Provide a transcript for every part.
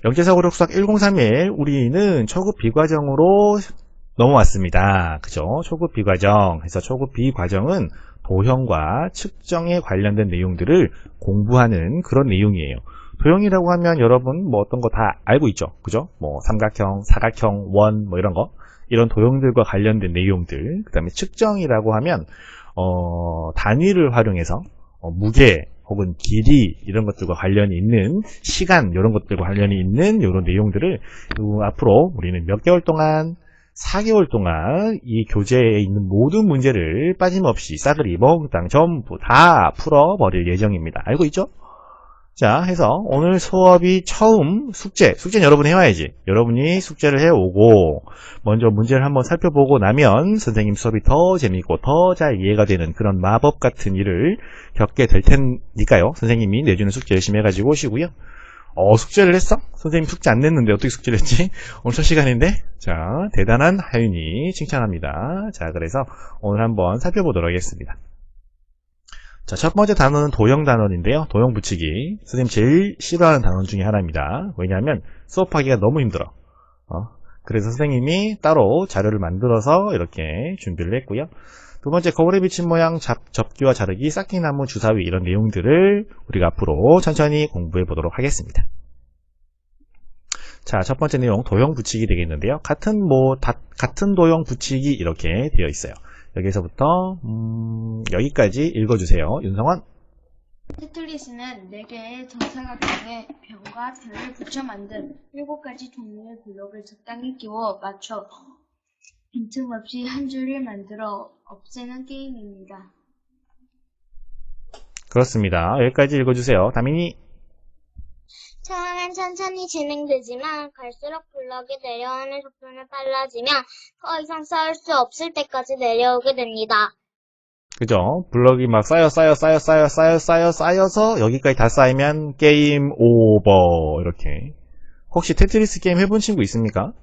영재사고력수학 1031 우리는 초급 비과정으로 넘어왔습니다. 그죠? 초급 비과정. 그래서 초급 비과정은 도형과 측정에 관련된 내용들을 공부하는 그런 내용이에요. 도형이라고 하면 여러분 뭐 어떤 거 다 알고 있죠? 그죠? 뭐 삼각형, 사각형, 원 뭐 이런 거. 이런 도형들과 관련된 내용들. 그 다음에 측정이라고 하면 단위를 활용해서 무게 혹은 길이 이런 것들과 관련이 있는 시간 이런 것들과 관련이 있는 이런 내용들을 앞으로 우리는 몇 개월 동안 4개월 동안 이 교재에 있는 모든 문제를 빠짐없이 싸그리 몽땅 전부 다 풀어버릴 예정입니다. 알고 있죠? 자, 해서 오늘 수업이 처음 숙제는 여러분이 해와야지. 여러분이 숙제를 해오고 먼저 문제를 한번 살펴보고 나면 선생님 수업이 더 재밌고 더 잘 이해가 되는 그런 마법 같은 일을 겪게 될 테니까요. 선생님이 내주는 숙제 열심히 해가지고 오시고요. 숙제를 했어? 선생님 숙제 안 냈는데 어떻게 숙제를 했지? 오늘 첫 시간인데? 자, 대단한 하윤이 칭찬합니다. 자, 그래서 오늘 한번 살펴보도록 하겠습니다. 자, 첫 번째 단어는 도형 단원인데요. 도형 붙이기. 선생님 제일 싫어하는 단원 중에 하나입니다. 왜냐하면 수업하기가 너무 힘들어. 그래서 선생님이 따로 자료를 만들어서 이렇게 준비를 했고요. 두 번째, 거울에 비친 모양, 접기와 자르기, 싹기나무, 주사위 이런 내용들을 우리가 앞으로 천천히 공부해 보도록 하겠습니다. 자, 첫 번째 내용 도형 붙이기 되겠는데요. 같은 도형 붙이기 이렇게 되어 있어요. 여기서부터 여기까지 읽어주세요. 윤성원. 테트리스는 4개의 정사각형에 변과 별을 붙여 만든 7가지 종류의 블록을 적당히 끼워 맞춰 빈틈없이 한 줄을 만들어 없애는 게임입니다. 그렇습니다. 여기까지 읽어주세요. 다민이. 처음엔 천천히 진행되지만 갈수록 블럭이 내려오는 속도는 빨라지며 더 이상 쌓을 수 없을 때까지 내려오게 됩니다. 그죠? 블럭이 막 쌓여서 여기까지 다 쌓이면 게임 오버. 이렇게. 혹시 테트리스 게임 해본 친구 있습니까?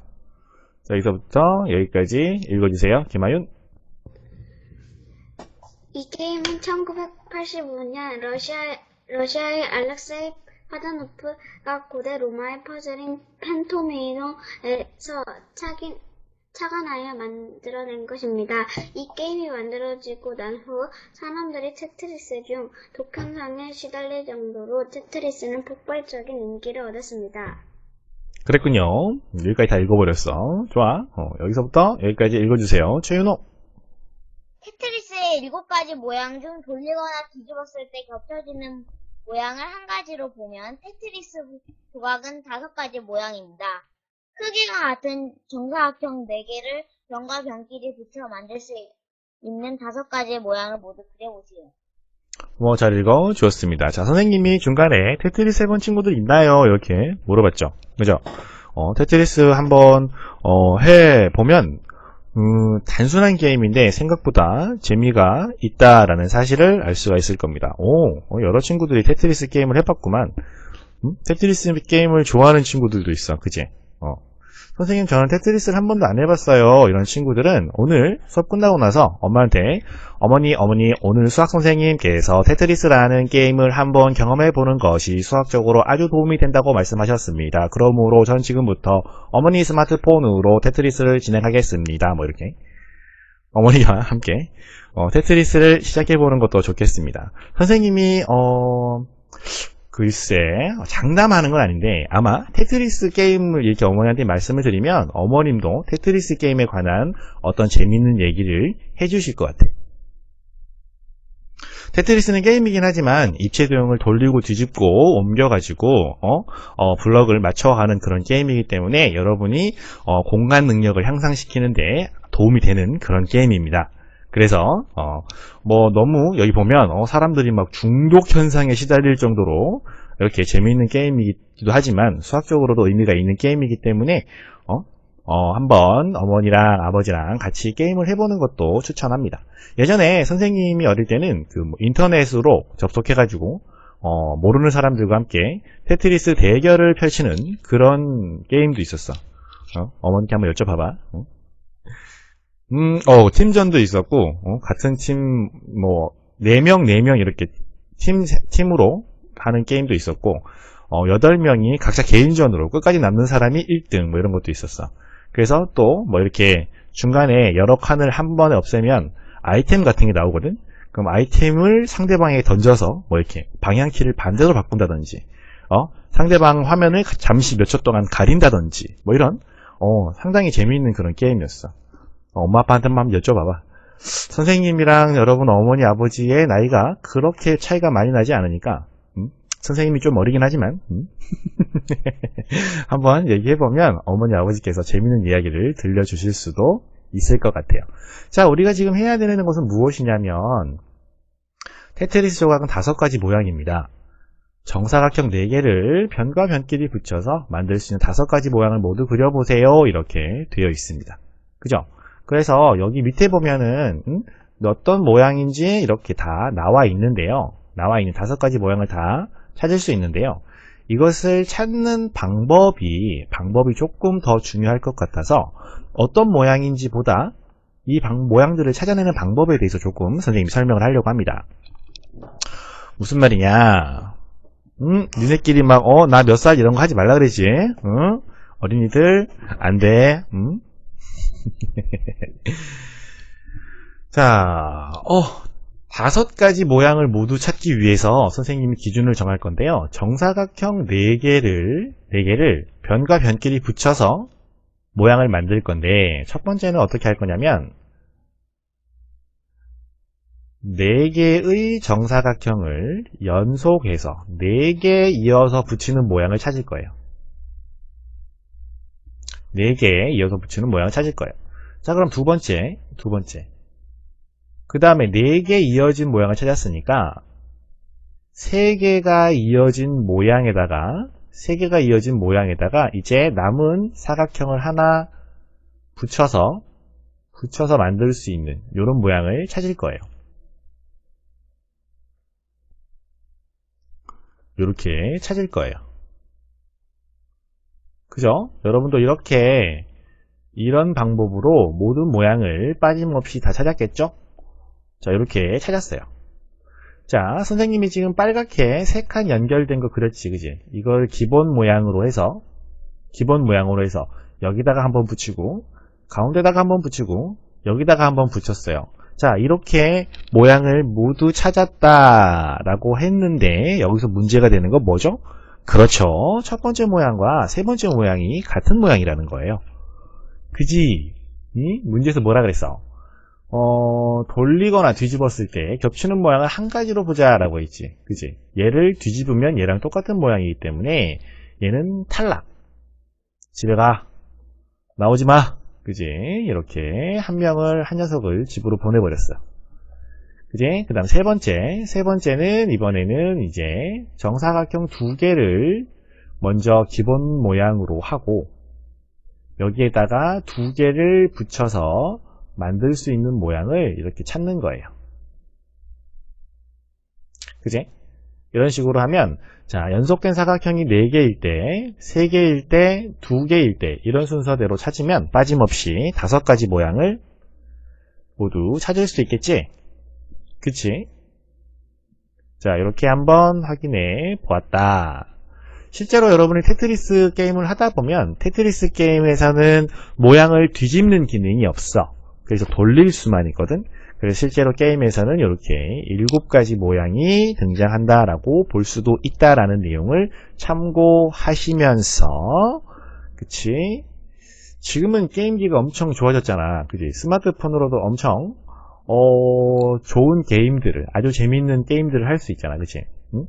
자, 여기서부터 여기까지 읽어주세요. 김하윤. 이 게임은 1985년 러시아의 알렉세이 파다노프가 고대 로마의 퍼즐인 펜토메이노에서 착안하여 만들어낸 것입니다. 이 게임이 만들어지고 난 후 사람들이 테트리스 중 독현상에 시달릴 정도로 테트리스는 폭발적인 인기를 얻었습니다. 그랬군요. 여기까지 다 읽어버렸어. 좋아. 여기서부터 여기까지 읽어주세요. 최윤호. 테트리스의 7가지 모양 중 돌리거나 뒤집었을 때 겹쳐지는 모양을 한 가지로 보면 테트리스 조각은 5가지 모양입니다. 크기가 같은 정사각형 4개를 변과 변끼리 붙여 만들 수 있는 5가지의 모양을 모두 그려보세요. 잘 읽어주었습니다. 자, 선생님이 중간에 테트리스 해본 친구들 있나요? 이렇게 물어봤죠. 그죠? 테트리스 한번 해보면 단순한 게임인데 생각보다 재미가 있다라는 사실을 알 수가 있을 겁니다. 여러 친구들이 테트리스 게임을 해봤구만. 테트리스 게임을 좋아하는 친구들도 있어. 그지? 선생님 저는 테트리스를 한 번도 안 해봤어요. 이런 친구들은 오늘 수업 끝나고 나서 엄마한테 어머니 오늘 수학선생님께서 테트리스라는 게임을 한번 경험해보는 것이 수학적으로 아주 도움이 된다고 말씀하셨습니다. 그러므로 전 지금부터 어머니 스마트폰으로 테트리스를 진행하겠습니다. 뭐 이렇게 어머니와 함께 테트리스를 시작해보는 것도 좋겠습니다. 선생님이 글쎄 장담하는 건 아닌데 아마 테트리스 게임을 이렇게 어머니한테 말씀을 드리면 어머님도 테트리스 게임에 관한 어떤 재밌는 얘기를 해주실 것 같아요. 테트리스는 게임이긴 하지만 입체 도형을 돌리고 뒤집고 옮겨가지고 블럭을 맞춰가는 그런 게임이기 때문에 여러분이 공간 능력을 향상시키는데 도움이 되는 그런 게임입니다. 그래서 너무 여기 보면 사람들이 막 중독 현상에 시달릴 정도로 이렇게 재미있는 게임이기도 하지만 수학적으로도 의미가 있는 게임이기 때문에 한번 어머니랑 아버지랑 같이 게임을 해보는 것도 추천합니다. 예전에 선생님이 어릴 때는 인터넷으로 접속해가지고 모르는 사람들과 함께 테트리스 대결을 펼치는 그런 게임도 있었어. 어머니께 한번 여쭤봐봐. 팀전도 있었고, 같은 팀, 4명 이렇게 팀으로 하는 게임도 있었고, 8명이 각자 개인전으로 끝까지 남는 사람이 1등, 뭐 이런 것도 있었어. 그래서 또, 이렇게 중간에 여러 칸을 한 번에 없애면 아이템 같은 게 나오거든? 그럼 아이템을 상대방에게 던져서, 이렇게 방향키를 반대로 바꾼다든지, 상대방 화면을 잠시 몇 초 동안 가린다든지, 이런, 상당히 재미있는 그런 게임이었어. 엄마 아빠한테만 한번 여쭤봐봐. 선생님이랑 여러분 어머니 아버지의 나이가 그렇게 차이가 많이 나지 않으니까 선생님이 좀 어리긴 하지만 한번 얘기해보면 어머니 아버지께서 재밌는 이야기를 들려주실 수도 있을 것 같아요. 자, 우리가 지금 해야 되는 것은 무엇이냐면 테트리스 조각은 5가지 모양입니다. 정사각형 4개를 변과 변끼리 붙여서 만들 수 있는 5가지 모양을 모두 그려보세요. 이렇게 되어 있습니다. 그죠? 그래서 여기 밑에 보면은 어떤 모양인지 이렇게 다 나와 있는데요. 나와 있는 5가지 모양을 다 찾을 수 있는데요. 이것을 찾는 방법이 조금 더 중요할 것 같아서 어떤 모양인지 보다 이 모양들을 찾아내는 방법에 대해서 조금 선생님이 설명을 하려고 합니다. 무슨 말이냐? 니네끼리 막 나 몇 살 이런 거 하지 말라 그러지? 어린이들 안 돼. 자, 5가지 모양을 모두 찾기 위해서 선생님이 기준을 정할 건데요. 정사각형 4개를 변과 변끼리 붙여서 모양을 만들 건데, 첫 번째는 어떻게 할 거냐면 4개의 정사각형을 연속해서 4개 이어서 붙이는 모양을 찾을 거예요. 4개 이어서 붙이는 모양을 찾을 거예요. 자, 그럼 두 번째. 그 다음에 4개 이어진 모양을 찾았으니까 3개가 이어진 모양에다가 이제 남은 사각형을 하나 붙여서 만들 수 있는 이런 모양을 찾을 거예요. 이렇게 찾을 거예요. 그죠? 여러분도 이런 방법으로 모든 모양을 빠짐없이 다 찾았겠죠? 자, 이렇게 찾았어요. 자, 선생님이 지금 빨갛게 3칸 연결된 거 그렸지, 그지? 이걸 기본 모양으로 해서 여기다가 한번 붙이고 가운데다가 한번 붙이고 여기다가 한번 붙였어요. 자, 이렇게 모양을 모두 찾았다라고 했는데 여기서 문제가 되는 건 뭐죠? 그렇죠. 첫 번째 모양과 세 번째 모양이 같은 모양이라는 거예요. 그지? 문제에서 뭐라 그랬어? 돌리거나 뒤집었을 때 겹치는 모양을 한 가지로 보자라고 했지. 그지? 얘를 뒤집으면 얘랑 똑같은 모양이기 때문에 얘는 탈락. 집에 가. 나오지 마. 그지? 이렇게 한 녀석을 집으로 보내버렸어. 그지? 그 다음 세 번째는 이번에는 이제 정사각형 2개를 먼저 기본 모양으로 하고 여기에다가 2개를 붙여서 만들 수 있는 모양을 이렇게 찾는 거예요. 그지? 이런 식으로 하면 자, 연속된 사각형이 4개일 때, 3개일 때, 2개일 때 이런 순서대로 찾으면 빠짐없이 5가지 모양을 모두 찾을 수 있겠지? 그치? 자, 이렇게 한번 확인해 보았다. 실제로 여러분이 테트리스 게임을 하다 보면 테트리스 게임에서는 모양을 뒤집는 기능이 없어. 그래서 돌릴 수만 있거든. 그래서 실제로 게임에서는 이렇게 7가지 모양이 등장한다라고 볼 수도 있다라는 내용을 참고하시면서, 그치? 지금은 게임기가 엄청 좋아졌잖아. 그치? 스마트폰으로도 엄청 좋은 게임들을, 아주 재밌는 게임들을 할 수 있잖아. 그치? 응?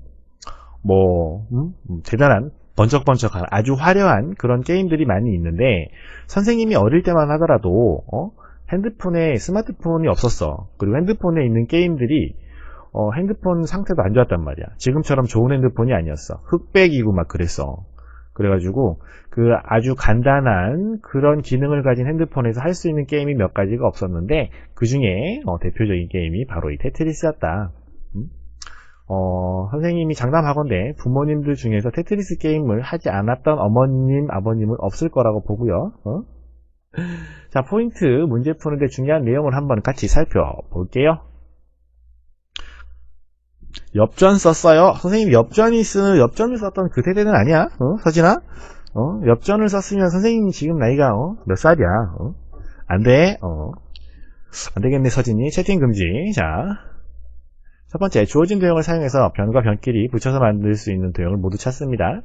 대단한 번쩍번쩍한 아주 화려한 그런 게임들이 많이 있는데 선생님이 어릴 때만 하더라도 핸드폰에 스마트폰이 없었어. 그리고 핸드폰에 있는 게임들이 핸드폰 상태도 안 좋았단 말이야. 지금처럼 좋은 핸드폰이 아니었어. 흑백이고 막 그랬어. 그래가지고 그 아주 간단한 그런 기능을 가진 핸드폰에서 할 수 있는 게임이 몇 가지가 없었는데 그 중에 대표적인 게임이 바로 이 테트리스였다. 선생님이 장담하건대 부모님들 중에서 테트리스 게임을 하지 않았던 어머님, 아버님은 없을 거라고 보고요. 자, 포인트 문제 푸는데 중요한 내용을 한번 같이 살펴볼게요. 엽전 썼어요. 선생님 엽전을 썼던 그 세대는 아니야. 서진아? 엽전을 썼으면 선생님 지금 나이가 몇 살이야? 안 돼. 안 되겠네, 서진이. 채팅 금지. 자, 첫 번째, 주어진 도형을 사용해서 변과 변끼리 붙여서 만들 수 있는 도형을 모두 찾습니다.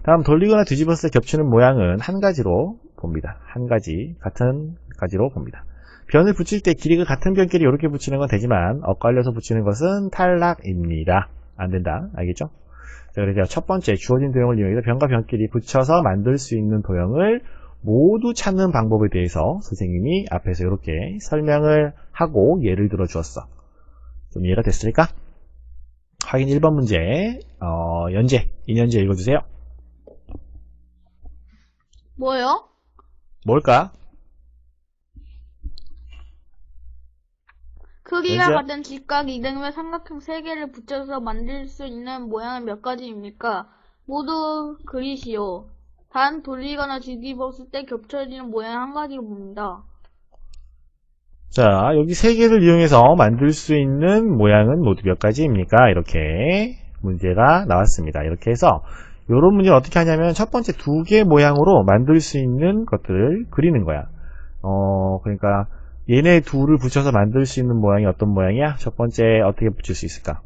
다음, 돌리거나 뒤집었을 때 겹치는 모양은 한 가지로 봅니다. 한 가지, 같은 가지로 봅니다. 변을 붙일 때 길이가 같은 변끼리 이렇게 붙이는 건 되지만 엇갈려서 붙이는 것은 탈락입니다. 안 된다. 알겠죠? 자, 그래서 첫 번째, 주어진 도형을 이용해서 변과 변끼리 붙여서 만들 수 있는 도형을 모두 찾는 방법에 대해서 선생님이 앞에서 이렇게 설명을 하고 예를 들어 주었어. 좀 이해가 됐습니까? 확인 1번 문제, 이년제 읽어주세요. 뭐요? 뭘까? 크기가 연주야? 같은 직각 이등변 삼각형 3개를 붙여서 만들 수 있는 모양은 몇 가지입니까? 모두 그리시오. 단 돌리거나 뒤집었을 때 겹쳐지는 모양 한 가지로 봅니다. 자, 여기 세 개를 이용해서 만들 수 있는 모양은 모두 몇 가지입니까? 이렇게 문제가 나왔습니다. 이렇게 해서 이런 문제는 어떻게 하냐면 첫 번째 두 개 모양으로 만들 수 있는 것들을 그리는 거야. 그러니까 얘네 둘을 붙여서 만들 수 있는 모양이 어떤 모양이야? 첫 번째 어떻게 붙일 수 있을까?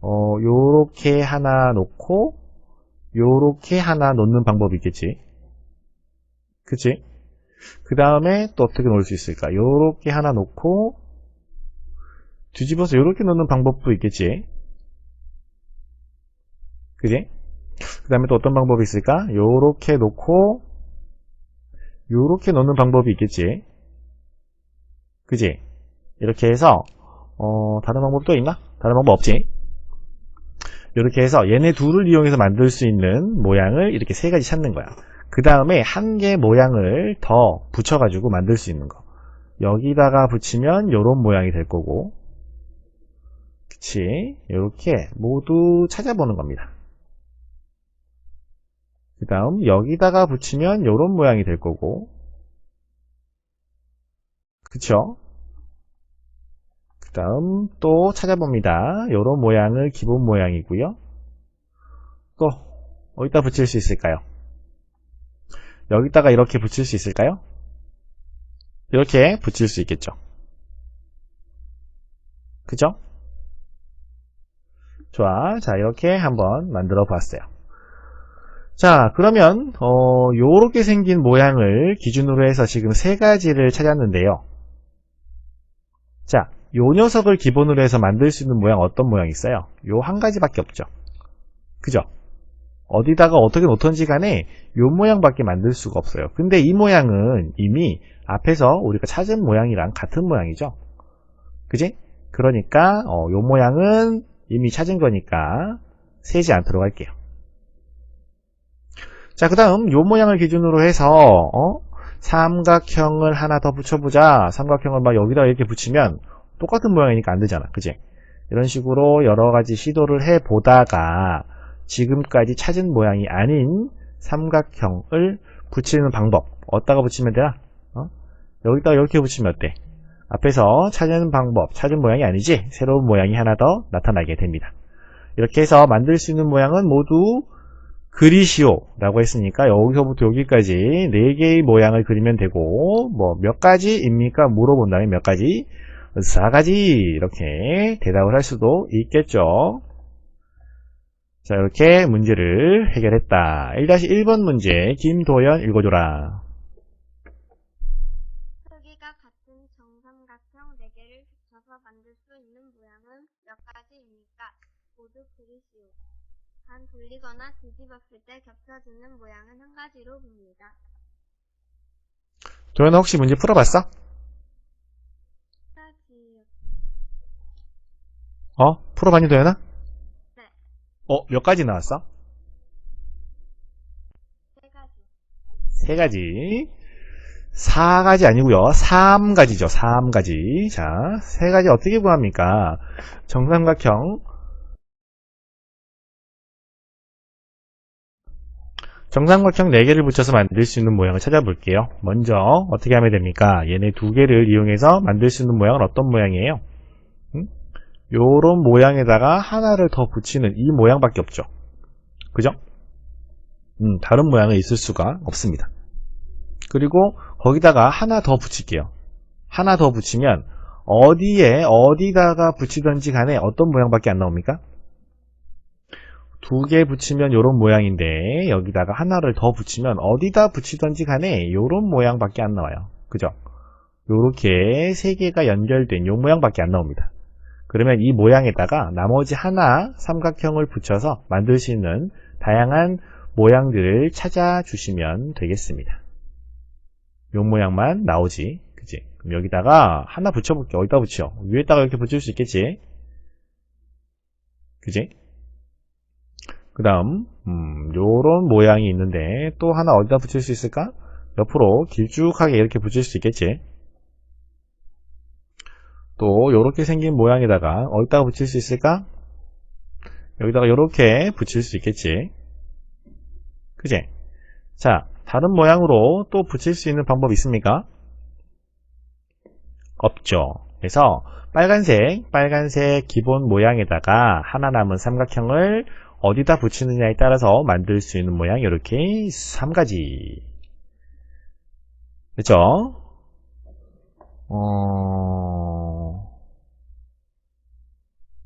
요렇게 하나 놓고 요렇게 하나 놓는 방법이 있겠지. 그치? 그 다음에 또 어떻게 놓을 수 있을까? 요렇게 하나 놓고 뒤집어서 요렇게 놓는 방법도 있겠지. 그지? 그 다음에 또 어떤 방법이 있을까? 요렇게 놓고 요렇게 놓는 방법이 있겠지. 그지? 이렇게 해서 다른 방법도 있나? 다른 방법 없지. 이렇게 해서 얘네 둘을 이용해서 만들 수 있는 모양을 이렇게 세 가지 찾는 거야. 그 다음에 한 개 모양을 더 붙여가지고 만들 수 있는 거. 여기다가 붙이면 요런 모양이 될 거고, 그치? 이렇게 모두 찾아보는 겁니다. 그 다음 여기다가 붙이면 요런 모양이 될 거고, 그쵸? 그 다음 또 찾아봅니다. 요런 모양을 기본 모양이고요. 또 어디다 붙일 수 있을까요? 여기다가 이렇게 붙일 수 있을까요? 이렇게 붙일 수 있겠죠. 그죠? 좋아. 자, 이렇게 한번 만들어 봤어요. 자, 그러면 요렇게 생긴 모양을 기준으로 해서 지금 세 가지를 찾았는데요. 자, 요 녀석을 기본으로 해서 만들 수 있는 모양 어떤 모양이 있어요? 요 한 가지밖에 없죠. 그죠? 어디다가 어떻게 놓던지 간에 요 모양밖에 만들 수가 없어요. 근데 이 모양은 이미 앞에서 우리가 찾은 모양이랑 같은 모양이죠. 그지? 그러니까 요 모양은 이미 찾은 거니까 세지 않도록 할게요. 자, 그 다음 요 모양을 기준으로 해서 삼각형을 하나 더 붙여보자. 삼각형을 막 여기다 이렇게 붙이면 똑같은 모양이니까 안 되잖아. 그지? 이런 식으로 여러 가지 시도를 해보다가 지금까지 찾은 모양이 아닌 삼각형을 붙이는 방법. 어디다가 붙이면 되나? 여기다가 이렇게 붙이면 어때? 앞에서 찾은 방법, 찾은 모양이 아니지? 새로운 모양이 하나 더 나타나게 됩니다. 이렇게 해서 만들 수 있는 모양은 모두 그리시오 라고 했으니까 여기서부터 여기까지 4개의 모양을 그리면 되고, 뭐 몇 가지입니까? 물어본다면 몇 가지? 4가지 이렇게 대답을 할 수도 있겠죠. 자, 이렇게 문제를 해결했다. 1-1번 문제 김도연 읽어줘라. 크기가 같은 정삼각형 4개를 붙여서 만들 수 있는 모양은 몇 가지입니까? 모두 그리시오. 단 돌리거나 뒤집었을 때 겹쳐지는 모양은 한 가지로 봅니다. 도연아 혹시 문제 풀어봤어? 풀어봤니 도연아? 네. 몇 가지 나왔어? 3가지. 3가지. 4가지 아니고요. 3가지죠. 3가지. 자, 3가지 어떻게 구합니까? 정삼각형 정삼각형 4개를 붙여서 만들 수 있는 모양을 찾아볼게요. 먼저 어떻게 하면 됩니까? 얘네 2개를 이용해서 만들 수 있는 모양은 어떤 모양이에요? 요런 모양에다가 하나를 더 붙이는 이 모양밖에 없죠. 그죠? 다른 모양은 있을 수가 없습니다. 그리고 거기다가 하나 더 붙일게요. 하나 더 붙이면 어디다가 붙이던지 간에 어떤 모양밖에 안 나옵니까? 2개 붙이면 요런 모양인데 여기다가 하나를 더 붙이면 어디다 붙이던지 간에 요런 모양밖에 안 나와요. 그죠? 요렇게 3개가 연결된 요 모양밖에 안 나옵니다. 그러면 이 모양에다가 나머지 하나 삼각형을 붙여서 만들 수 있는 다양한 모양들을 찾아주시면 되겠습니다. 요 모양만 나오지. 그치? 그럼 여기다가 하나 붙여볼게. 어디다 붙여? 위에다가 이렇게 붙일 수 있겠지? 그치? 그 다음 요런 모양이 있는데 또 하나 어디다 붙일 수 있을까? 옆으로 길쭉하게 이렇게 붙일 수 있겠지? 또 요렇게 생긴 모양에다가 어디다가 붙일 수 있을까? 여기다가 요렇게 붙일 수 있겠지? 그치? 자, 다른 모양으로 또 붙일 수 있는 방법 있습니까? 없죠. 그래서 빨간색 기본 모양에다가 하나 남은 삼각형을 어디다 붙이느냐에 따라서 만들 수 있는 모양 이렇게 3가지. 그렇죠?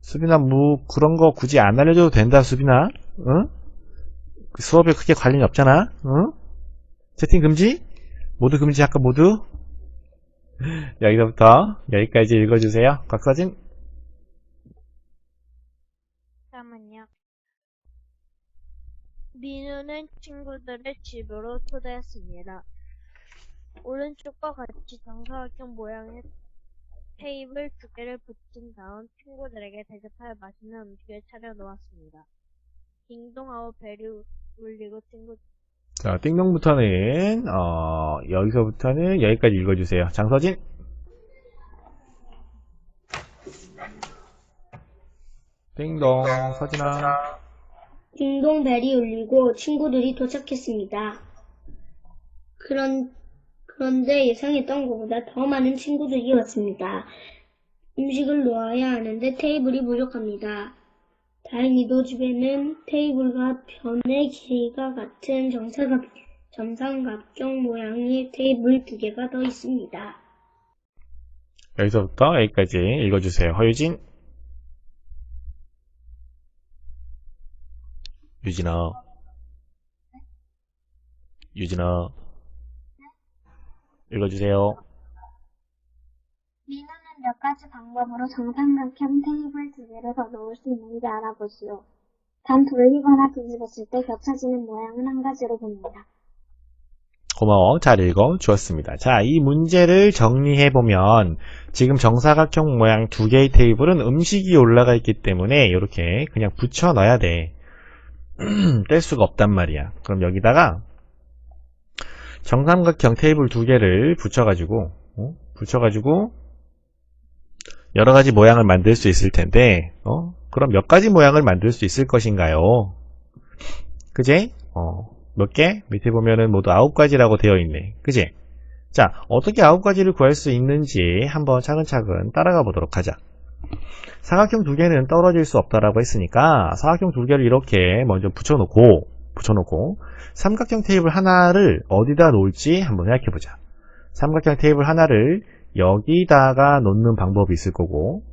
수빈아, 뭐 그런 거 굳이 안 알려줘도 된다, 수빈아. 응? 수업에 크게 관련이 없잖아. 응? 채팅 금지? 모두 금지 할까, 모두? 여기서부터 여기까지 읽어주세요. 곽서진. 잠깐만요. 민우는 친구들을 집으로 초대했습니다. 오른쪽과 같이 정사각형 모양의 테이블 2개를 붙인 다음 친구들에게 대접할 맛있는 음식을 차려 놓았습니다. 딩동하고 벨이 울리고 친구 자, 띵동부터는 여기서부터는 여기까지 읽어주세요. 장서진. 띵동, 서진아. 딩동벨이 울리고 친구들이 도착했습니다. 그런데 예상했던 것보다 더 많은 친구들이 왔습니다. 음식을 놓아야 하는데 테이블이 부족합니다. 다행히도 집에는 테이블과 변의 길이가 같은 정삼각형 모양의 테이블 2개가 더 있습니다. 여기서부터 여기까지 읽어주세요. 허유진. 유진아. 읽어주세요. 민우는 몇 가지 방법으로 정삼각형 테이블 2개를 더 놓을 수 있는지 알아보시오. 단 돌리거나 뒤집었을 때 겹쳐지는 모양은 한 가지로 봅니다. 고마워. 잘 읽어 주었습니다. 자, 이 문제를 정리해보면 지금 정사각형 모양 2개의 테이블은 음식이 올라가 있기 때문에 이렇게 그냥 붙여 넣어야 돼. 뗄 수가 없단 말이야. 그럼 여기다가 정삼각형 테이블 2개를 붙여가지고 여러가지 모양을 만들 수 있을 텐데 그럼 몇 가지 모양을 만들 수 있을 것인가요? 그지? 몇 개? 밑에 보면은 모두 9가지라고 되어 있네. 그지? 자, 어떻게 9가지를 구할 수 있는지 한번 차근차근 따라가 보도록 하자. 사각형 2개는 떨어질 수 없다라고 했으니까 사각형 2개를 이렇게 먼저 붙여놓고 삼각형 테이블 하나를 어디다 놓을지 한번 생각해보자. 삼각형 테이블 하나를 여기다가 놓는 방법이 있을 거고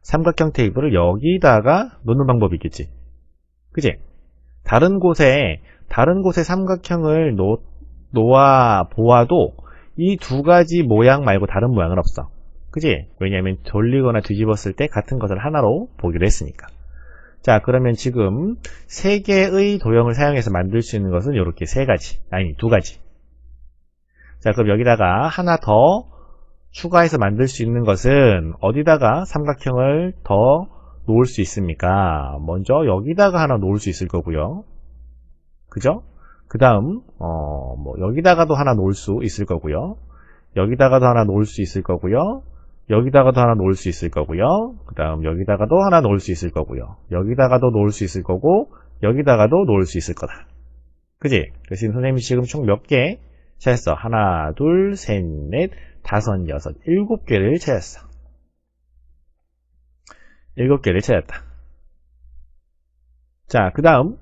삼각형 테이블을 여기다가 놓는 방법이 있겠지. 그치? 다른 곳에 삼각형을 놓아 보아도 이 2가지 모양 말고 다른 모양은 없어. 그치? 왜냐하면 돌리거나 뒤집었을 때 같은 것을 하나로 보기로 했으니까. 자, 그러면 지금 3개의 도형을 사용해서 만들 수 있는 것은 이렇게 2가지. 자, 그럼 여기다가 하나 더 추가해서 만들 수 있는 것은 어디다가 삼각형을 더 놓을 수 있습니까? 먼저 여기다가 하나 놓을 수 있을 거고요. 그죠? 그 다음 여기다가도 하나 놓을 수 있을 거고요. 여기다가도 하나 놓을 수 있을 거고요. 여기다가도 하나 놓을 수 있을 거고요. 그 다음 여기다가도 하나 놓을 수 있을 거고요. 여기다가도 놓을 수 있을 거고 여기다가도 놓을 수 있을 거다. 그지? 그래서 지금 선생님이 지금 총 몇 개 찾았어? 하나, 둘, 셋, 넷, 다섯, 여섯, 7개를 찾았어. 7개를 찾았다. 자, 그 다음.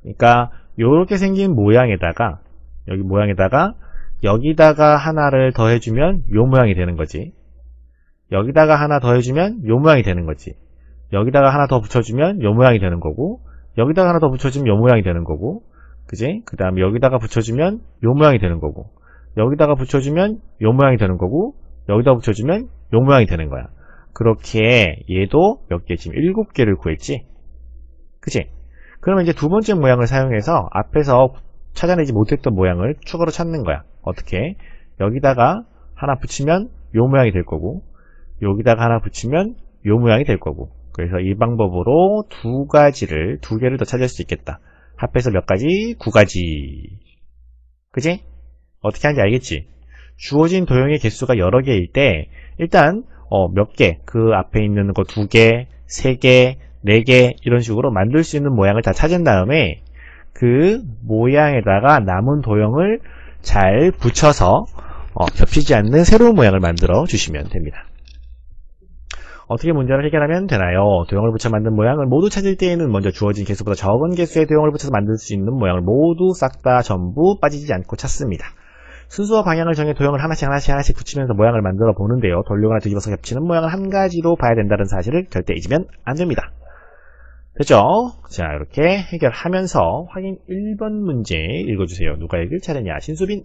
그러니까, 요렇게 생긴 모양에다가, 여기 모양에다가, 여기다가 하나를 더해주면 요 모양이 되는 거지. 여기다가 하나 더해주면 요 모양이 되는 거지. 여기다가 하나 더 붙여주면 요 모양이 되는 거고, 여기다가 하나 더 붙여주면 요 모양이 되는 거고, 그지? 그 다음에 여기다가 붙여주면 요 모양이 되는 거고, 여기다가 붙여주면 요 모양이 되는 거고, 여기다 붙여주면 요 모양이 되는 거야. 그렇게 얘도 몇 개? 지금 7개를 구했지? 그치? 그러면 이제 두 번째 모양을 사용해서 앞에서 찾아내지 못했던 모양을 추가로 찾는 거야. 어떻게? 여기다가 하나 붙이면 요 모양이 될 거고, 여기다가 하나 붙이면 요 모양이 될 거고. 그래서 이 방법으로 두 개를 더 찾을 수 있겠다. 합해서 몇 가지? 9가지. 그치? 어떻게 하는지 알겠지? 주어진 도형의 개수가 여러 개일 때 일단 몇 개, 그 앞에 있는 거 2개, 3개, 4개 이런 식으로 만들 수 있는 모양을 다 찾은 다음에 그 모양에다가 남은 도형을 잘 붙여서 겹치지 않는 새로운 모양을 만들어 주시면 됩니다. 어떻게 문제를 해결하면 되나요? 도형을 붙여 만든 모양을 모두 찾을 때에는 먼저 주어진 개수보다 적은 개수의 도형을 붙여서 만들 수 있는 모양을 모두 싹 다 전부 빠지지 않고 찾습니다. 순서와 방향을 정해 도형을 하나씩 붙이면서 모양을 만들어 보는데요. 돌리거나 뒤집어서 겹치는 모양을 한 가지로 봐야 된다는 사실을 절대 잊으면 안 됩니다. 됐죠? 자, 이렇게 해결하면서 확인 1번 문제 읽어주세요. 누가 읽을 차례냐? 신수빈.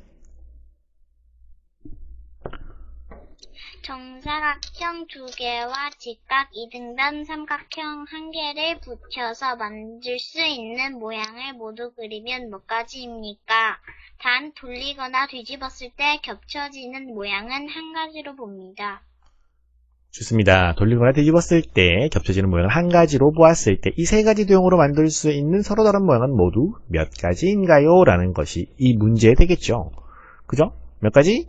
정사각형 2개와 직각 2등분 삼각형 1개를 붙여서 만들 수 있는 모양을 모두 그리면 몇 가지입니까? 단 돌리거나 뒤집었을 때 겹쳐지는 모양은 한 가지로 봅니다. 좋습니다. 돌리거나 뒤집었을 때 겹쳐지는 모양을 한 가지로 보았을 때 이 세 가지 도형으로 만들 수 있는 서로 다른 모양은 모두 몇 가지인가요? 라는 것이 이 문제 되겠죠. 그죠? 몇 가지?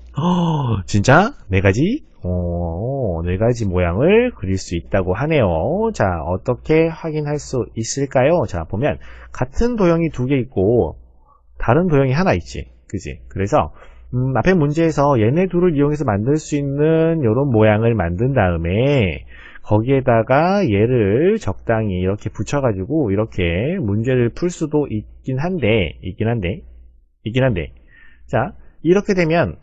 진짜? 4가지? 4가지 모양을 그릴 수 있다고 하네요. 자, 어떻게 확인할 수 있을까요? 자, 보면 같은 도형이 2개 있고 다른 도형이 하나 있지. 그지? 그래서 앞에 문제에서 얘네 둘을 이용해서 만들 수 있는 이런 모양을 만든 다음에 거기에다가 얘를 적당히 이렇게 붙여가지고 이렇게 문제를 풀 수도 있긴 한데 자, 이렇게 되면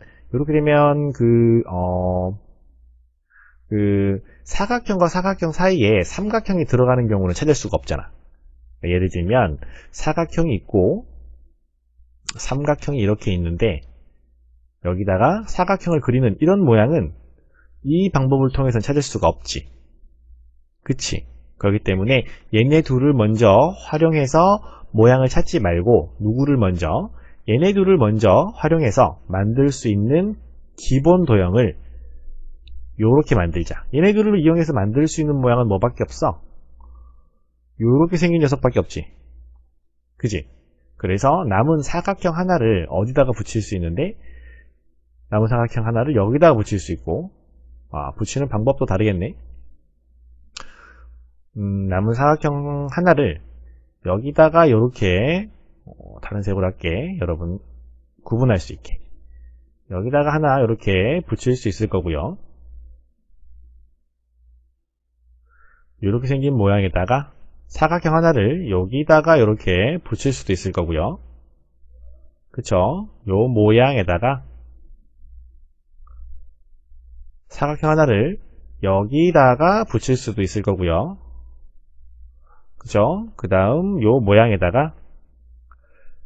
사각형과 사각형 사이에 삼각형이 들어가는 경우는 찾을 수가 없잖아. 예를 들면 사각형이 있고 삼각형이 이렇게 있는데 여기다가 사각형을 그리는 이런 모양은 이 방법을 통해서는 찾을 수가 없지. 그치? 그렇기 때문에 얘네 둘을 먼저 활용해서 모양을 찾지 말고 얘네 둘을 먼저 활용해서 만들 수 있는 기본 도형을 요렇게 만들자. 얘네 둘을 이용해서 만들 수 있는 모양은 뭐밖에 없어? 요렇게 생긴 녀석밖에 없지. 그지? 그래서 남은 사각형 하나를 어디다가 붙일 수 있는데 남은 사각형 하나를 여기다가 붙일 수 있고 붙이는 방법도 다르겠네. 남은 사각형 하나를 여기다가 요렇게 다른 색으로 할게. 여러분 구분할 수 있게 여기다가 하나 요렇게 붙일 수 있을 거고요. 요렇게 생긴 모양에다가 사각형 하나를 여기다가 요렇게 붙일 수도 있을 거고요. 그쵸? 요 모양에다가 사각형 하나를 여기다가 붙일 수도 있을 거고요. 그죠? 그 다음 요 모양에다가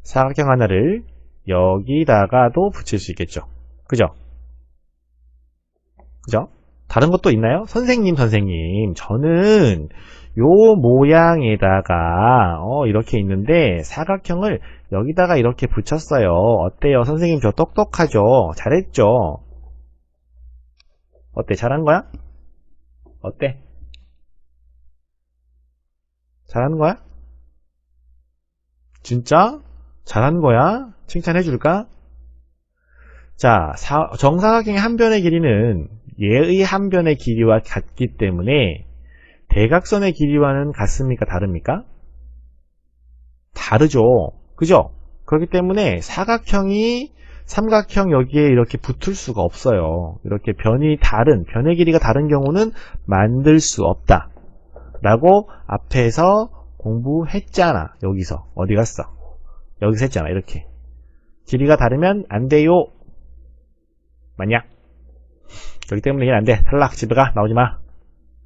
사각형 하나를 여기다가도 붙일 수 있겠죠. 그죠? 그죠? 다른 것도 있나요? 선생님, 저는 요 모양에다가 이렇게 있는데 사각형을 여기다가 이렇게 붙였어요. 어때요? 선생님 저 똑똑하죠? 잘했죠? 어때? 잘한 거야? 어때? 잘하는 거야? 진짜? 잘한 거야? 칭찬해 줄까? 자, 정사각형의 한 변의 길이는 얘의 한 변의 길이와 같기 때문에 대각선의 길이와는 같습니까? 다릅니까? 다르죠. 그죠? 그렇기 때문에 사각형이 삼각형 여기에 이렇게 붙을 수가 없어요. 이렇게 변의 길이가 다른 경우는 만들 수 없다. 라고 앞에서 공부했잖아. 여기서. 어디 갔어? 여기서 했잖아. 이렇게. 길이가 다르면 안 돼요. 맞냐? 그렇기 때문에 얘는 안 돼. 탈락. 집에 가. 나오지 마.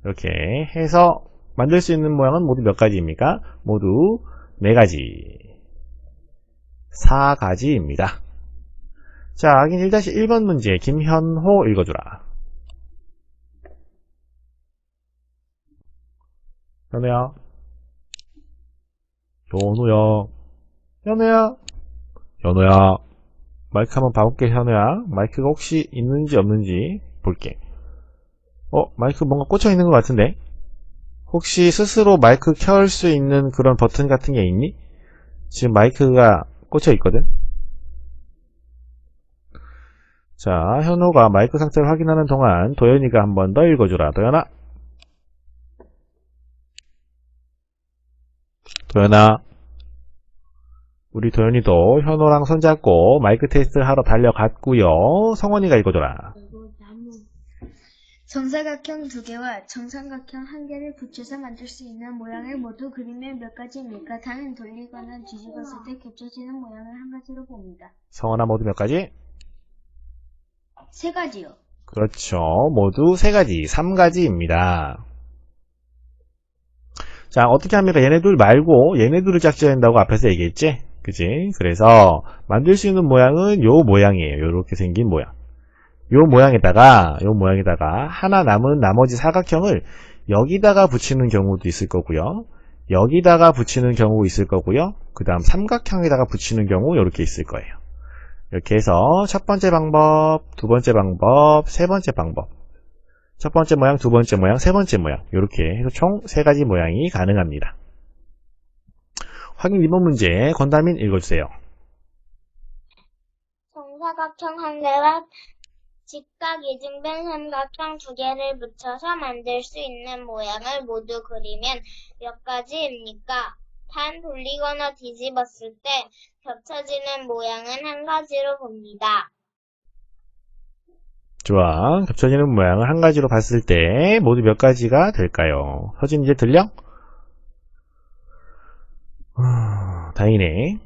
이렇게 해서 만들 수 있는 모양은 모두 몇 가지입니까? 모두 4가지. 4가지입니다. 자, 확인 1-1번 문제. 김현호 읽어주라. 현우야. 현우야. 마이크 한번 봐볼게, 현우야. 마이크가 혹시 있는지 없는지 볼게. 마이크 뭔가 꽂혀 있는 것 같은데? 혹시 스스로 마이크 켤 수 있는 그런 버튼 같은 게 있니? 지금 마이크가 꽂혀 있거든? 자, 현우가 마이크 상태를 확인하는 동안 도현이가 한 번 더 읽어주라. 도현아. 우리 도현이도 현우랑 손잡고 마이크 테스트 하러 달려갔고요. 성원이가 읽어줘라. 정사각형 2개와 정삼각형 1개를 붙여서 만들 수 있는 모양을 모두 그리면 몇 가지입니까? 단은 돌리거나 뒤집었을 때 겹쳐지는 모양을 한 가지로 봅니다. 성원아, 모두 몇 가지? 3가지요. 그렇죠. 모두 3가지, 3가지입니다. 자, 어떻게 합니까? 얘네들 말고 얘네들을 짝지어야 된다고 앞에서 얘기했지? 그치? 그래서 만들 수 있는 모양은 요 모양이에요. 요렇게 생긴 모양. 요 모양에다가 하나 남은 나머지 사각형을 여기다가 붙이는 경우도 있을 거고요. 여기다가 붙이는 경우 있을 거고요. 그 다음 삼각형에다가 붙이는 경우 이렇게 있을 거예요. 이렇게 해서 첫 번째 방법, 두 번째 방법, 세 번째 방법. 첫 번째 모양, 두 번째 모양, 세 번째 모양. 이렇게 해서 총 3가지 모양이 가능합니다. 확인 2번 문제, 권다민 읽어주세요. 정사각형 1개와 직각 이중된 삼각형 2개를 붙여서 만들 수 있는 모양을 모두 그리면 몇 가지입니까? 단 돌리거나 뒤집었을 때 겹쳐지는 모양은 한 가지로 봅니다. 좋아. 겹쳐지는 모양을 한 가지로 봤을 때 모두 몇 가지가 될까요? 서진 이제 들려? 다행이네.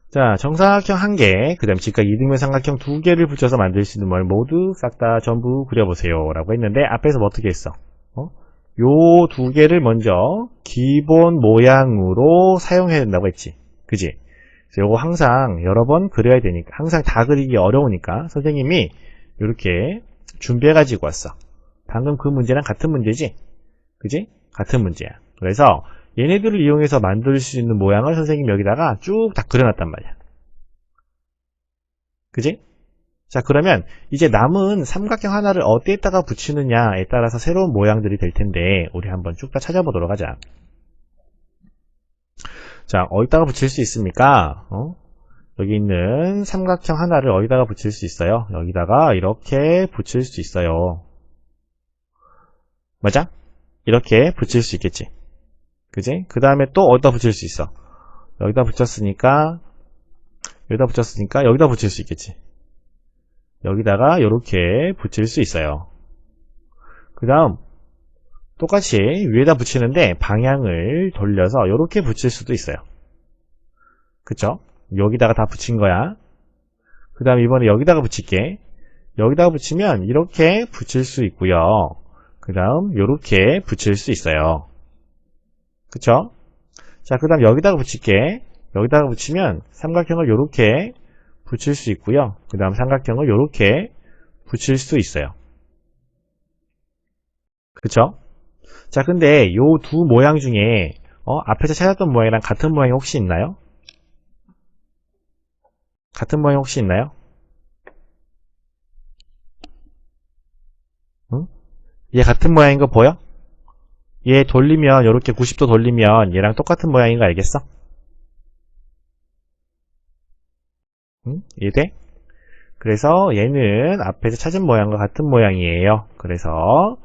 자, 정사각형 1개, 그 다음 직각 이등변 삼각형 2개를 붙여서 만들 수 있는 모양 모두 싹 다 전부 그려보세요. 라고 했는데 앞에서 뭐 어떻게 했어? 요 2개를 먼저 기본 모양으로 사용해야 된다고 했지. 그지? 그래서 요거 항상 여러 번 그려야 되니까, 항상 다 그리기 어려우니까 선생님이 이렇게 준비해가지고 왔어. 방금 그 문제랑 같은 문제지? 그지? 같은 문제야. 그래서 얘네들을 이용해서 만들 수 있는 모양을 선생님이 여기다가 쭉 다 그려놨단 말이야. 그지? 자, 그러면 이제 남은 삼각형 하나를 어디에다가 붙이느냐에 따라서 새로운 모양들이 될 텐데 우리 한번 쭉 다 찾아보도록 하자. 자, 어디다가 붙일 수 있습니까? 여기 있는 삼각형 하나를 어디다가 붙일 수 있어요? 여기다가 이렇게 붙일 수 있어요. 맞아? 이렇게 붙일 수 있겠지. 그지? 그 다음에 또 어디다 붙일 수 있어? 여기다 붙였으니까 여기다 붙일 수 있겠지. 여기다가 이렇게 붙일 수 있어요. 그 다음 똑같이 위에다 붙이는데 방향을 돌려서 이렇게 붙일 수도 있어요. 그쵸? 여기다가 다 붙인 거야. 그 다음 이번에 여기다가 붙일게. 여기다가 붙이면 이렇게 붙일 수 있고요. 그 다음 이렇게 붙일 수 있어요. 그쵸? 자, 그 다음 여기다가 붙일게. 여기다가 붙이면 삼각형을 이렇게 붙일 수 있고요. 그 다음 삼각형을 이렇게 붙일 수 있어요. 그쵸? 자, 근데 요 두 모양 중에 앞에서 찾았던 모양이랑 같은 모양이 혹시 있나요? 같은 모양이 혹시 있나요? 응? 얘 같은 모양인 거 보여? 얘 돌리면 이렇게 90도 돌리면 얘랑 똑같은 모양인 거 알겠어? 응? 이해돼? 그래서 얘는 앞에서 찾은 모양과 같은 모양이에요. 그래서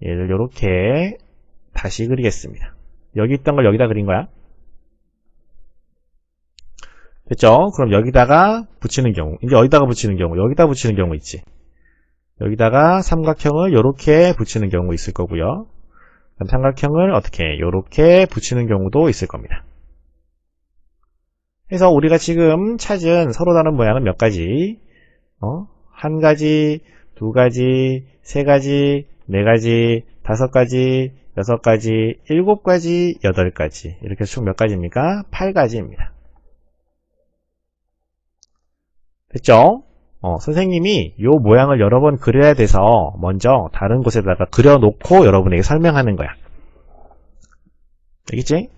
얘를 이렇게 다시 그리겠습니다. 여기 있던 걸 여기다 그린 거야. 됐죠? 그럼 여기다가 붙이는 경우, 이제 어디다가 붙이는 경우, 여기다 붙이는 경우 있지. 여기다가 삼각형을 요렇게 붙이는 경우 있을 거고요. 그럼 삼각형을 어떻게 요렇게 붙이는 경우도 있을 겁니다. 그래서 우리가 지금 찾은 서로 다른 모양은 몇 가지? 한 가지, 두 가지, 세 가지, 네 가지, 다섯 가지, 여섯 가지, 일곱 가지, 여덟 가지. 이렇게 총 몇 가지입니까? 8가지입니다. 됐죠? 선생님이 이 모양을 여러 번 그려야 돼서 먼저 다른 곳에다가 그려놓고 여러분에게 설명하는 거야. 알겠지?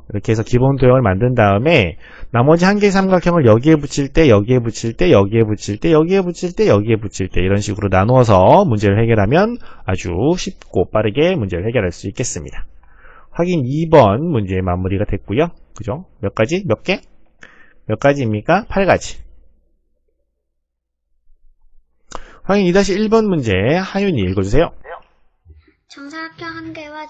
이렇게 해서 기본 도형을 만든 다음에 나머지 한 개의 삼각형을 여기에 붙일 때, 여기에 붙일 때, 여기에 붙일 때, 여기에 붙일 때, 여기에 붙일 때 이런 식으로 나누어서 문제를 해결하면 아주 쉽고 빠르게 문제를 해결할 수 있겠습니다. 확인 2번 문제의 마무리가 됐고요. 그죠? 몇 가지? 몇 개? 몇 가지입니까? 8가지. 확인 2-1번 문제 하윤이 읽어주세요. 정사각형 한 개와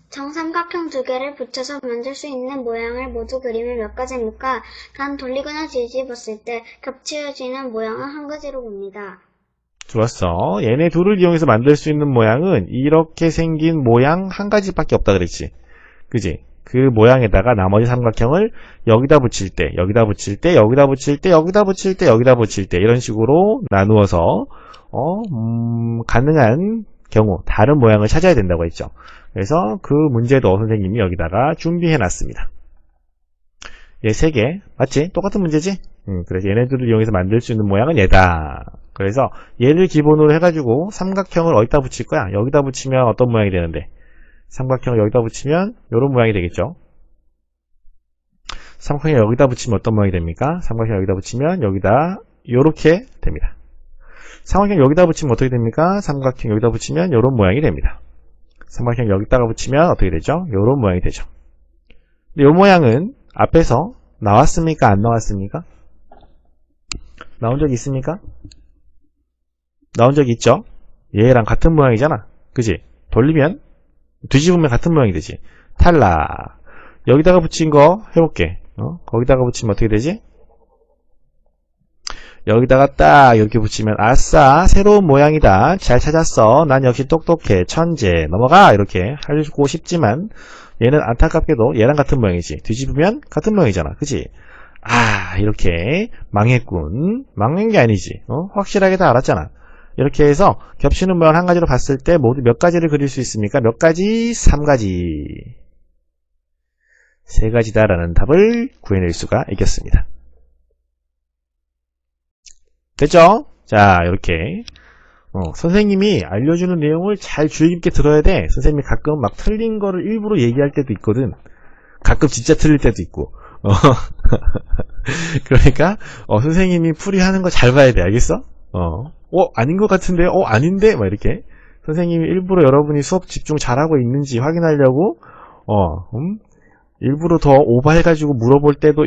정삼각형 두 개를 붙여서 만들 수 있는 모양을 모두 그리면 몇 가지입니까? 단 돌리거나 뒤집었을 때 겹쳐지는 모양은 한 가지로 봅니다. 좋았어. 얘네 둘을 이용해서 만들 수 있는 모양은 이렇게 생긴 모양 한 가지밖에 없다 그랬지. 그지? 그 모양에다가 나머지 삼각형을 여기다 붙일 때, 여기다 붙일 때, 여기다 붙일 때, 여기다 붙일 때, 여기다 붙일 때 이런 식으로 나누어서 가능한 경우 다른 모양을 찾아야 된다고 했죠. 그래서 그 문제도 선생님이 여기다가 준비해 놨습니다. 얘 3개 맞지? 똑같은 문제지? 그래서 얘네들을 이용해서 만들 수 있는 모양은 얘다. 그래서 얘를 기본으로 해가지고 삼각형을 어디다 붙일 거야? 여기다 붙이면 어떤 모양이 되는데? 삼각형을 여기다 붙이면 이런 모양이 되겠죠. 삼각형을 여기다 붙이면 어떤 모양이 됩니까? 삼각형 여기다 붙이면 여기다 이렇게 됩니다. 삼각형 여기다 붙이면 어떻게 됩니까? 삼각형 여기다 붙이면 이런 모양이 됩니다. 삼각형 여기다가 붙이면 어떻게 되죠? 이런 모양이 되죠. 근데 이 모양은 앞에서 나왔습니까? 안 나왔습니까? 나온 적이 있습니까? 나온 적이 있죠? 얘랑 같은 모양이잖아. 그지? 돌리면 뒤집으면 같은 모양이 되지. 탈락. 여기다가 붙인 거 해볼게. 거기다가 붙이면 어떻게 되지? 여기다가 딱 이렇게 붙이면 아싸 새로운 모양이다. 잘 찾았어. 난 역시 똑똑해. 천재. 넘어가. 이렇게 하고 싶지만 얘는 안타깝게도 얘랑 같은 모양이지. 뒤집으면 같은 모양이잖아. 그치? 아 이렇게 망했군. 망한 게 아니지. 확실하게 다 알았잖아. 이렇게 해서 겹치는 모양 한 가지로 봤을 때 모두 몇 가지를 그릴 수 있습니까? 몇 가지? 3가지. 3가지다라는 답을 구해낼 수가 있겠습니다. 됐죠? 자, 이렇게 선생님이 알려주는 내용을 잘 주의 깊게 들어야 돼. 선생님이 가끔 막 틀린 거를 일부러 얘기할 때도 있거든. 가끔 진짜 틀릴 때도 있고. 그러니까 선생님이 풀이하는 거 잘 봐야 돼. 알겠어? 아닌 것 같은데? 아닌데? 막 이렇게 선생님이 일부러 여러분이 수업 집중 잘하고 있는지 확인하려고 일부러 더 오버해가지고 물어볼 때도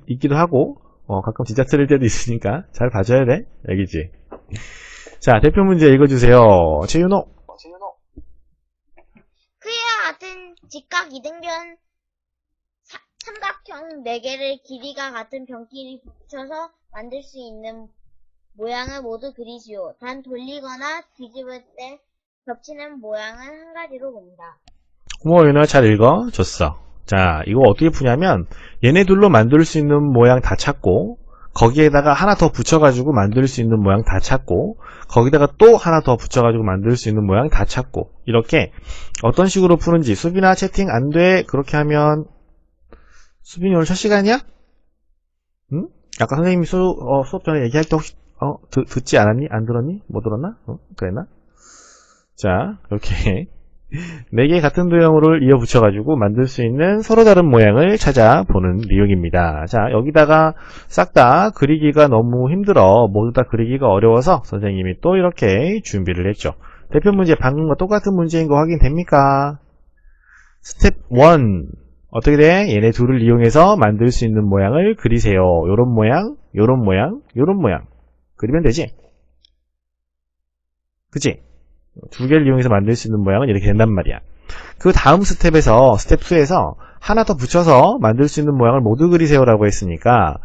있기도 하고 가끔 진짜 틀릴 때도 있으니까 잘 봐줘야 돼. 알겠지? 자, 대표 문제 읽어주세요. 최윤호. 그와 같은 직각 이등변 삼각형 4개를 길이가 같은 변끼리 붙여서 만들 수 있는 모양을 모두 그리시오. 단 돌리거나 뒤집을 때 겹치는 모양은 한 가지로 봅니다. 고마워, 윤호야. 잘 읽어. 줬어. 자, 이거 어떻게 푸냐면 얘네 둘로 만들 수 있는 모양 다 찾고 거기에다가 하나 더 붙여가지고 만들 수 있는 모양 다 찾고 거기다가 또 하나 더 붙여가지고 만들 수 있는 모양 다 찾고 이렇게 어떤 식으로 푸는지. 수빈아 채팅 안 돼. 그렇게 하면 수빈이 오늘 첫 시간이야? 응? 아까 선생님이 수업 전에 얘기할 때 혹시 듣지 않았니? 안 들었니? 못 들었나? 그랬나? 자, 이렇게 4개 같은 도형으로 이어 붙여가지고 만들 수 있는 서로 다른 모양을 찾아보는 내용입니다. 자, 여기다가 싹 다 그리기가 너무 힘들어. 모두 다 그리기가 어려워서 선생님이 또 이렇게 준비를 했죠. 대표 문제 방금과 똑같은 문제인 거 확인됩니까? 스텝 1. 어떻게 돼? 얘네 둘을 이용해서 만들 수 있는 모양을 그리세요. 요런 모양, 요런 모양, 요런 모양. 그리면 되지? 그치? 2개를 이용해서 만들 수 있는 모양은 이렇게 된단 말이야. 그 다음 스텝에서, 스텝 2에서 하나 더 붙여서 만들 수 있는 모양을 모두 그리세요라고 했으니까,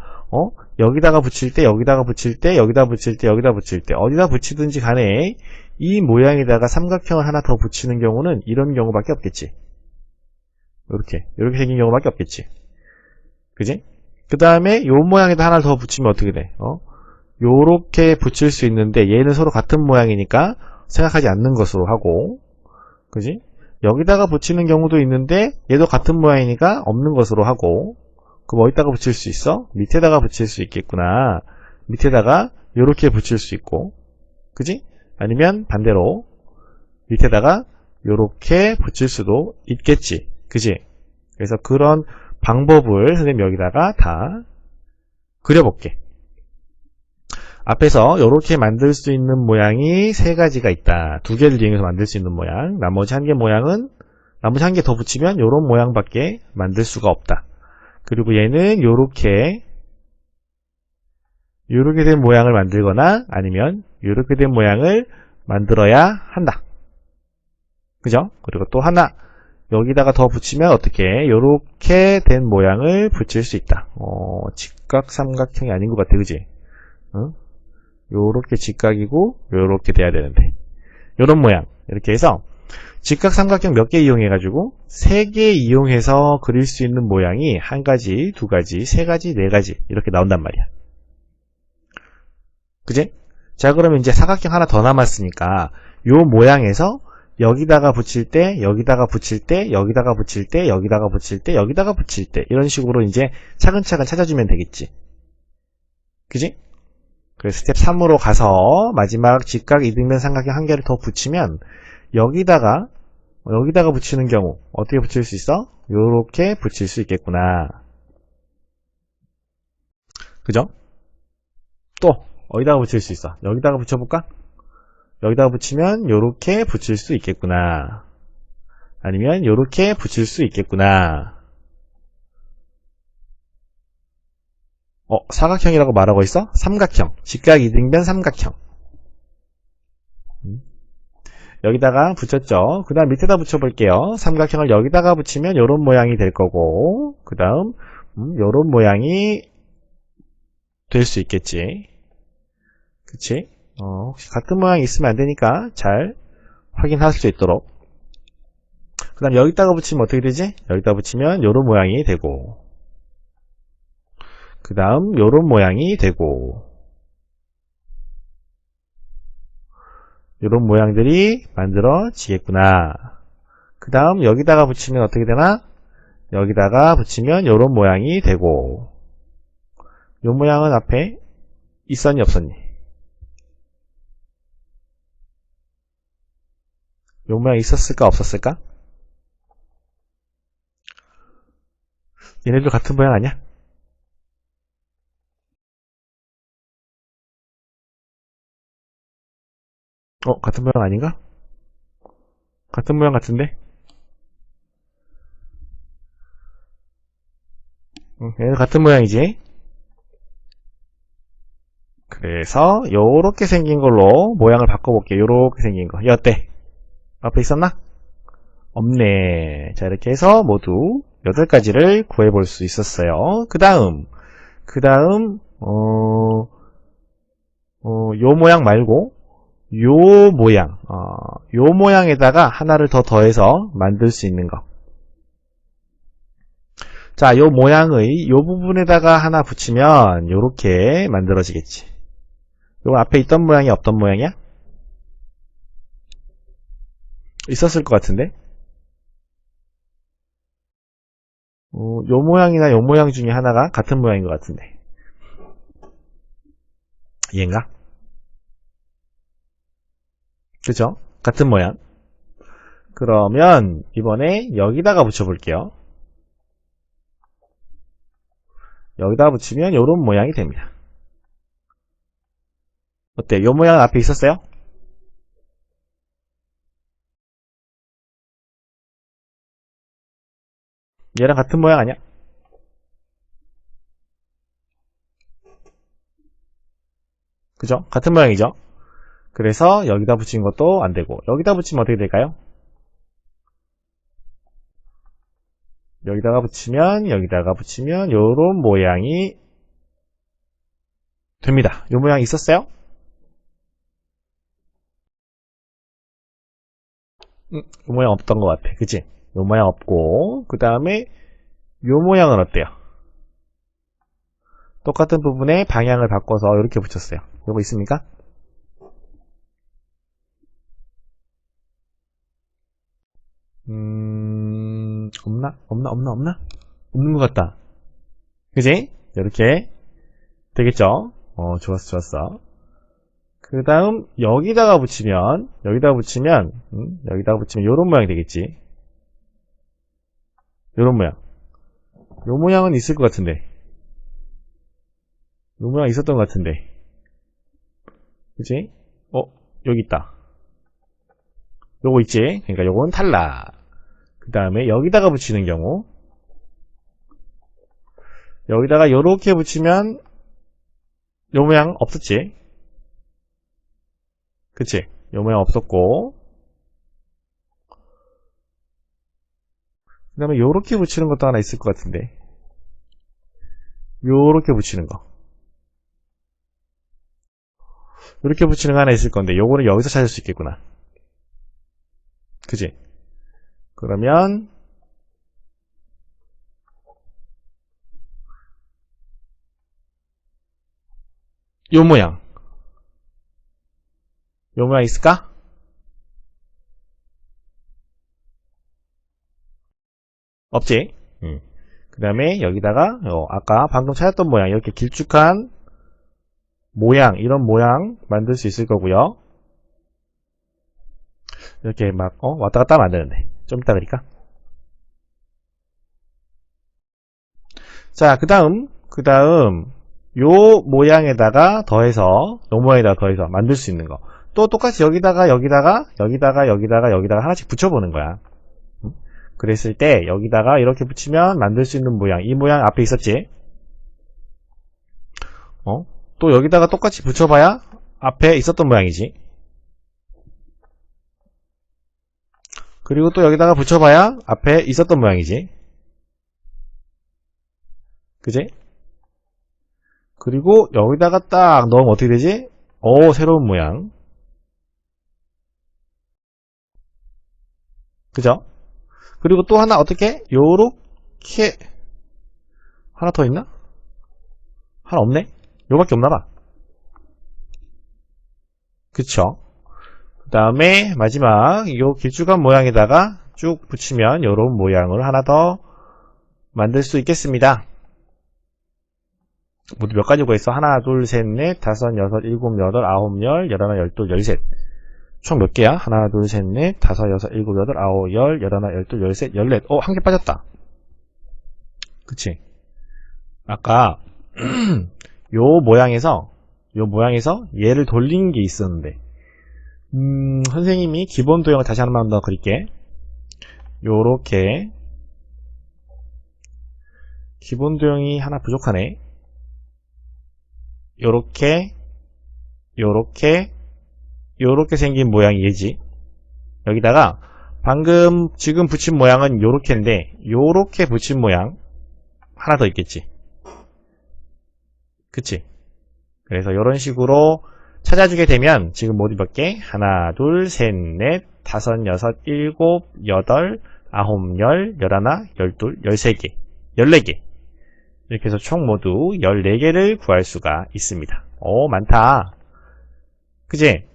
여기다가 붙일 때, 여기다가 붙일 때, 여기다 붙일 때, 여기다 붙일 때, 어디다 붙이든지 간에 이 모양에다가 삼각형을 하나 더 붙이는 경우는 이런 경우밖에 없겠지. 이렇게 생긴 경우밖에 없겠지. 그지? 그 다음에 요 모양에다 하나 더 붙이면 어떻게 돼? 요렇게 붙일 수 있는데 얘는 서로 같은 모양이니까 생각하지 않는 것으로 하고, 그지? 여기다가 붙이는 경우도 있는데 얘도 같은 모양이니까 없는 것으로 하고, 그럼 어디다가 붙일 수 있어? 밑에다가 붙일 수 있겠구나. 밑에다가 요렇게 붙일 수 있고, 그지? 아니면 반대로 밑에다가 요렇게 붙일 수도 있겠지. 그지? 그래서 그런 방법을 선생님 여기다가 다 그려볼게. 앞에서 이렇게 만들 수 있는 모양이 세 가지가 있다. 두 개를 이용해서 만들 수 있는 모양. 나머지 한 개 모양은 나머지 한 개 더 붙이면 이런 모양밖에 만들 수가 없다. 그리고 얘는 요렇게 된 모양을 만들거나 아니면 요렇게 된 모양을 만들어야 한다. 그죠? 그리고 또 하나 여기다가 더 붙이면 어떻게 요렇게 된 모양을 붙일 수 있다. 직각 삼각형이 아닌 것 같아. 그지? 요렇게 직각이고 요렇게 돼야 되는데 요런 모양 이렇게 해서 직각 삼각형 몇 개 이용해 가지고 3개 이용해서 그릴 수 있는 모양이 한 가지, 두 가지, 세 가지, 네 가지 이렇게 나온단 말이야. 그지? 자, 그러면 이제 사각형 하나 더 남았으니까 요 모양에서 여기다가 붙일 때, 여기다가 붙일 때, 여기다가 붙일 때, 여기다가 붙일 때, 여기다가 붙일 때 이런 식으로 이제 차근차근 찾아주면 되겠지. 그지? 그래서 스텝 3으로 가서 마지막 직각 이등변 삼각형 한 개를 더 붙이면 여기다가 붙이는 경우 어떻게 붙일 수 있어? 요렇게 붙일 수 있겠구나. 그죠? 또 어디다가 붙일 수 있어? 여기다가 붙여볼까? 여기다가 붙이면 요렇게 붙일 수 있겠구나. 아니면 요렇게 붙일 수 있겠구나. 사각형이라고 말하고 있어? 삼각형. 직각 이등변 삼각형. 여기다가 붙였죠. 그 다음 밑에다 붙여볼게요. 삼각형을 여기다가 붙이면 요런 모양이 될 거고, 그 다음 요런 모양이 될 수 있겠지. 그치? 혹시 같은 모양이 있으면 안 되니까 잘 확인할 수 있도록. 그 다음 여기다가 붙이면 어떻게 되지? 여기다 붙이면 요런 모양이 되고, 그 다음 요런 모양이 되고, 요런 모양들이 만들어지겠구나. 그 다음 여기다가 붙이면 어떻게 되나? 여기다가 붙이면 요런 모양이 되고, 요 모양은 앞에 있었니 없었니? 요 모양 있었을까 없었을까? 얘네들 같은 모양 아니야? 같은 모양 아닌가? 같은 모양 같은데? 얘는 같은 모양이지. 그래서 요렇게 생긴 걸로 모양을 바꿔볼게요. 요렇게 생긴 거. 얘 어때? 앞에 있었나? 없네. 자, 이렇게 해서 모두 8가지를 구해볼 수 있었어요. 그 다음 요 모양 말고 요 모양에다가 하나를 더 더해서 만들 수 있는 거. 자, 요 모양의 요 부분에다가 하나 붙이면 요렇게 만들어지겠지. 요거 앞에 있던 모양이 없던 모양이야? 있었을 것 같은데? 요 모양이나 요 모양 중에 하나가 같은 모양인 것 같은데. 이해인가? 그죠? 같은 모양. 그러면 이번에 여기다가 붙여볼게요. 여기다가 붙이면 요런 모양이 됩니다. 어때? 요 모양 앞에 있었어요? 얘랑 같은 모양 아니야? 그죠? 같은 모양이죠? 그래서 여기다 붙이는 것도 안 되고, 여기다 붙이면 어떻게 될까요? 여기다가 붙이면 요런 모양이 됩니다. 요 모양 있었어요? 요 모양 없던 것 같아. 그치? 요 모양 없고, 그 다음에 요 모양은 어때요? 똑같은 부분에 방향을 바꿔서 이렇게 붙였어요. 요거 있습니까? 없나? 없는 것 같다. 그지? 이렇게 되겠죠? 좋았어. 그 다음, 여기다가 붙이면, 요런 모양이 되겠지. 요런 모양. 요 모양은 있을 것 같은데. 요 모양 있었던 것 같은데. 그치? 여기 있다. 요거 있지? 그러니까 요건 탈락. 그 다음에 여기다가 붙이는 경우, 여기다가 요렇게 붙이면 요 모양 없었지? 그치? 요 모양 없었고, 그 다음에 요렇게 붙이는 것도 하나 있을 것 같은데, 요렇게 붙이는 거, 요렇게 붙이는 거 하나 있을 건데, 요거는 여기서 찾을 수 있겠구나. 그치? 그러면 요 모양 있을까? 없지? 그 다음에 여기다가 아까 방금 찾았던 모양, 이렇게 길쭉한 모양, 이런 모양 만들 수 있을 거고요. 이렇게 막 왔다 갔다 하면 안 되는데 좀 이따 그릴까? 자, 그 다음 요 모양에다가 더해서 만들 수 있는 거. 또 똑같이 여기다가 하나씩 붙여보는 거야. 그랬을 때 여기다가 이렇게 붙이면 만들 수 있는 모양, 이 모양 앞에 있었지? 또 여기다가 똑같이 붙여봐야 앞에 있었던 모양이지. 그리고 또 여기다가 붙여봐야 앞에 있었던 모양이지. 그지? 그리고 여기다가 딱 넣으면 어떻게 되지? 새로운 모양. 그죠? 그리고 또 하나 어떻게? 요렇게 하나 더 있나? 하나 없네? 요밖에 없나봐. 그쵸? 그 다음에 마지막 요 길쭉한 모양에다가 쭉 붙이면 요런 모양을 하나 더 만들 수 있겠습니다. 모두 몇 가지고 있어? 하나, 둘, 셋, 넷, 다섯, 여섯, 일곱, 여덟, 아홉, 열, 열하나, 열둘, 열셋. 총 몇 개야? 하나, 둘, 셋, 넷, 다섯, 여섯, 일곱, 여덟, 아홉, 열, 열하나, 열둘, 열셋, 열넷. 한 개 빠졌다. 그치? 아까 요 모양에서 얘를 돌린 게 있었는데, 선생님이 기본 도형을 다시 한 번 더 그릴게. 요렇게 기본 도형이 하나 부족하네. 요렇게 생긴 모양이 얘지. 여기다가 방금 지금 붙인 모양은 요렇게인데 요렇게 붙인 모양 하나 더 있겠지. 그치? 그래서 요런 식으로 찾아주게 되면 지금 모두 몇 개? 하나, 둘, 셋, 넷, 다섯, 여섯, 일곱, 여덟, 아홉, 열, 열하나, 열둘, 열세 개, 14개. 이렇게 해서 총 모두 14개를 구할 수가 있습니다. 많다. 그치?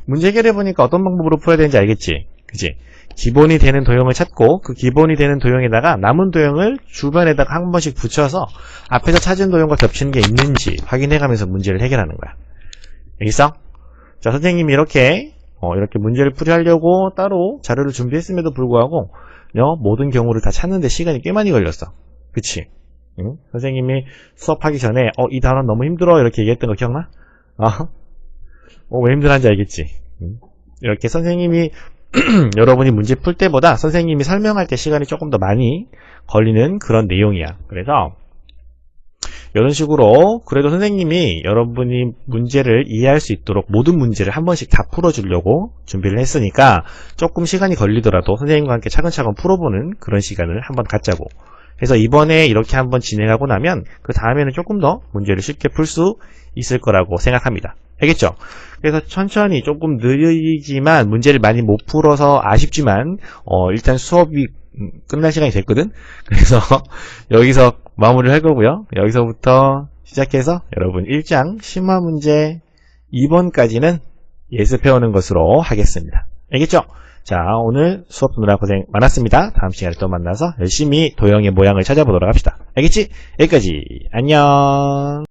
문제 해결해 보니까 어떤 방법으로 풀어야 되는지 알겠지? 그치? 기본이 되는 도형을 찾고 그 기본이 되는 도형에다가 남은 도형을 주변에다가 한 번씩 붙여서 앞에서 찾은 도형과 겹치는 게 있는지 확인해 가면서 문제를 해결하는 거야. 알겠어? 자, 선생님이 이렇게 문제를 풀이하려고 따로 자료를 준비했음에도 불구하고 모든 경우를 다 찾는데 시간이 꽤 많이 걸렸어. 그치? 응? 선생님이 수업하기 전에 이 단원 너무 힘들어 이렇게 얘기했던 거 기억나? 왜 힘들었는지 알겠지? 이렇게 선생님이 여러분이 문제 풀 때보다 선생님이 설명할 때 시간이 조금 더 많이 걸리는 그런 내용이야. 그래서 이런 식으로 그래도 선생님이 여러분이 문제를 이해할 수 있도록 모든 문제를 한 번씩 다 풀어주려고 준비를 했으니까 조금 시간이 걸리더라도 선생님과 함께 차근차근 풀어보는 그런 시간을 한번 갖자고. 그래서 이번에 이렇게 한번 진행하고 나면 그 다음에는 조금 더 문제를 쉽게 풀 수 있을 거라고 생각합니다. 알겠죠? 그래서 천천히 조금 느리지만 문제를 많이 못 풀어서 아쉽지만 일단 수업이 끝날 시간이 됐거든. 그래서 여기서 마무리를 할 거고요. 여기서부터 시작해서 여러분 1장 심화 문제 2번까지는 예습해오는 것으로 하겠습니다. 알겠죠? 자, 오늘 수업 듣느라 고생 많았습니다. 다음 시간에 또 만나서 열심히 도형의 모양을 찾아보도록 합시다. 알겠지? 여기까지. 안녕.